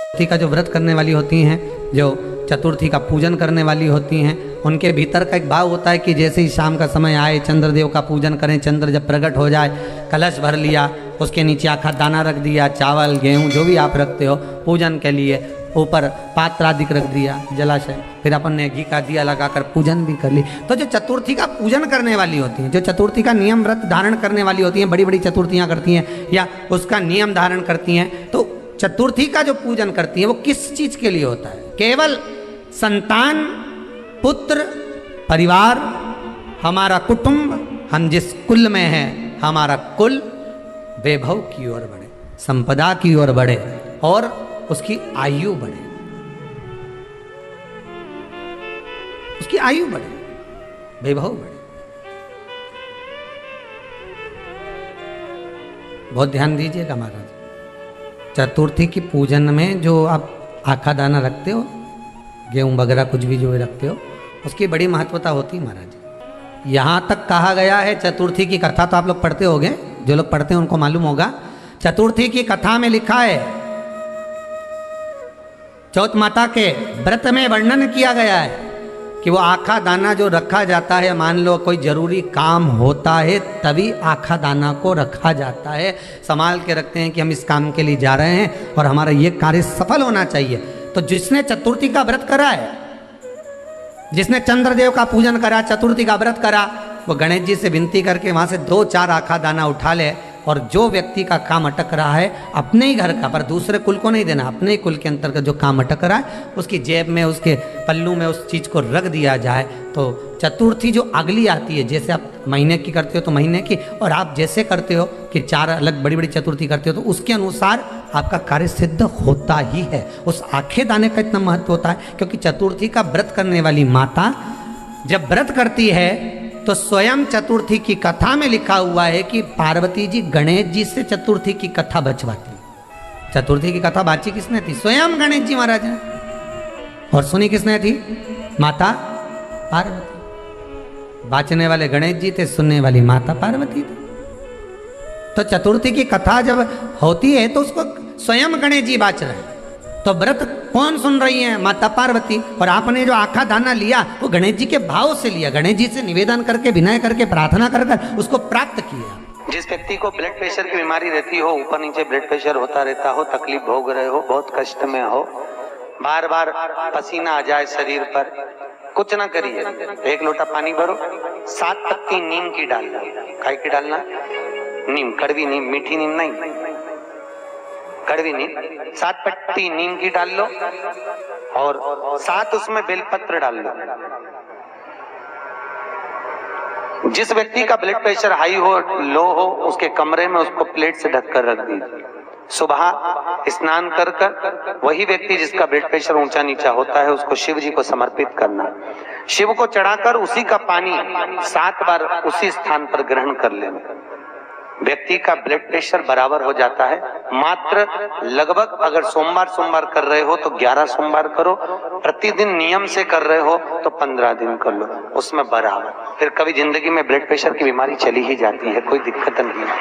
चतुर्थी का जो व्रत करने वाली होती हैं, जो चतुर्थी का पूजन करने वाली होती हैं, उनके भीतर का एक भाव होता है कि जैसे ही शाम का समय आए चंद्रदेव का पूजन करें। चंद्र जब प्रकट हो जाए, कलश भर लिया, उसके नीचे आखा दाना रख दिया, चावल गेहूँ जो भी आप रखते हो पूजन के लिए, ऊपर पात्र आदि रख दिया जलाशय, फिर अपन ने घी का दिया लगाकर पूजन भी कर ली। तो जो चतुर्थी का पूजन करने वाली होती हैं, जो चतुर्थी का नियम व्रत धारण करने वाली होती हैं, बड़ी बड़ी चतुर्थियाँ करती हैं या उसका नियम धारण करती हैं, तो चतुर्थी का जो पूजन करती है वो किस चीज के लिए होता है? केवल संतान, पुत्र, परिवार, हमारा कुटुंब, हम जिस कुल में हैं, हमारा कुल वैभव की ओर बढ़े, संपदा की ओर बढ़े और उसकी आयु बढ़े, उसकी आयु बढ़े, वैभव बढ़े। बहुत ध्यान दीजिएगा महाराज, चतुर्थी की पूजन में जो आप आखा दाना रखते हो, गेहूं वगैरह कुछ भी जो रखते हो, उसकी बड़ी महत्वता होती है महाराज। यहाँ तक कहा गया है, चतुर्थी की कथा तो आप लोग पढ़ते होंगे, जो लोग पढ़ते हैं उनको मालूम होगा। चतुर्थी की कथा में लिखा है, चौथ माता के व्रत में वर्णन किया गया है कि वो आखा दाना जो रखा जाता है, मान लो कोई जरूरी काम होता है तभी आखा दाना को रखा जाता है, संभाल के रखते हैं कि हम इस काम के लिए जा रहे हैं और हमारा ये कार्य सफल होना चाहिए। तो जिसने चतुर्थी का व्रत करा है, जिसने चंद्रदेव का पूजन करा, चतुर्थी का व्रत करा, वो गणेश जी से विनती करके वहां से 2-4 आखा दाना उठा ले, और जो व्यक्ति का काम अटक रहा है अपने ही घर का, पर दूसरे कुल को नहीं देना, अपने ही कुल के अंतर्गत जो काम अटक रहा है उसकी जेब में, उसके पल्लू में उस चीज़ को रख दिया जाए। तो चतुर्थी जो अगली आती है, जैसे आप महीने की करते हो तो महीने की, और आप जैसे करते हो कि 4 अलग बड़ी बड़ी चतुर्थी करते हो, तो उसके अनुसार आपका कार्य सिद्ध होता ही है। उस आखे दाने का इतना महत्व होता है क्योंकि चतुर्थी का व्रत करने वाली माता जब व्रत करती है तो स्वयं चतुर्थी की कथा में लिखा हुआ है कि पार्वती जी गणेश जी से चतुर्थी की कथा बचवाती। चतुर्थी की कथा बाची किसने थी? स्वयं गणेश जी महाराज ने। और सुनी किसने थी? माता पार्वती। बाचने वाले गणेश जी थे, सुनने वाली माता पार्वती थी। तो चतुर्थी की कथा जब होती है तो उसको स्वयं गणेश जी बाच रहे हैं, तो व्रत कौन सुन रही है? माता पार्वती। और आपने जो आखा दाना लिया वो गणेश जी के भाव से लिया, गणेश जी से निवेदन करके, विनय करके, प्रार्थना कर उसको प्राप्त किया। जिस व्यक्ति को ब्लड प्रेशर की बीमारी रहती हो, ऊपर नीचे ब्लड प्रेशर होता रहता हो, तकलीफ भोग रहे हो, बहुत कष्ट में हो, बार बार पसीना आ जाए शरीर पर, कुछ ना करिए, 1 लोटा पानी भरो, 7 पत्ती नीम की डालना। काय की डालना? नीम, कड़वी नीम, मीठी नीम नहीं, कड़वी नीम। 7 पत्ती नीम की डाल लो और 7 उसमें बेलपत्र डाल लो। जिस व्यक्ति का ब्लड प्रेशर हाई हो, लो हो, उसके कमरे में उसको प्लेट से ढककर रख दीजिए। सुबह स्नान कर कर वही व्यक्ति जिसका ब्लड प्रेशर ऊंचा नीचा होता है उसको शिव जी को समर्पित करना। शिव को चढ़ाकर उसी का पानी 7 बार उसी स्थान पर ग्रहण कर लेना। व्यक्ति का ब्लड प्रेशर बराबर हो जाता है। मात्र लगभग अगर सोमवार कर रहे हो तो 11 सोमवार करो, प्रतिदिन नियम से कर रहे हो तो 15 दिन कर लो, उसमें बराबर। फिर कभी जिंदगी में ब्लड प्रेशर की बीमारी चली ही जाती है, कोई दिक्कत नहीं है।